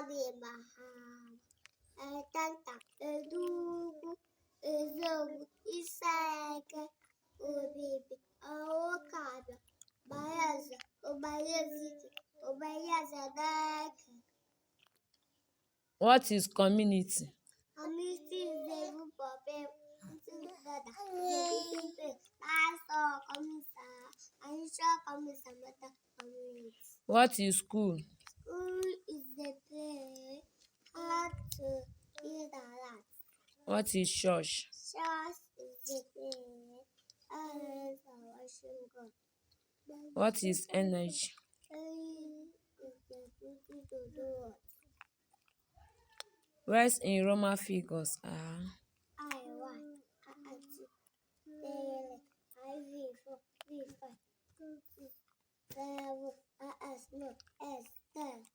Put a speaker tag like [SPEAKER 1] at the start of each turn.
[SPEAKER 1] Mahama. Tanta Edugu Ezogu Isake Obibi Aokada Bayaza Obayaziki Obayazadake.
[SPEAKER 2] What is community?
[SPEAKER 1] Community is a group of people together. Community.
[SPEAKER 2] What is school?
[SPEAKER 1] School is the place how to eat a lot.
[SPEAKER 2] What is church?
[SPEAKER 1] Church is the place how to worship God.
[SPEAKER 2] What is energy?
[SPEAKER 1] Energy is the ability to do what?
[SPEAKER 2] Words in Roman figures are
[SPEAKER 1] I1, I2, L, IV4, V5, 2, 6, 7, S, no, S, 10.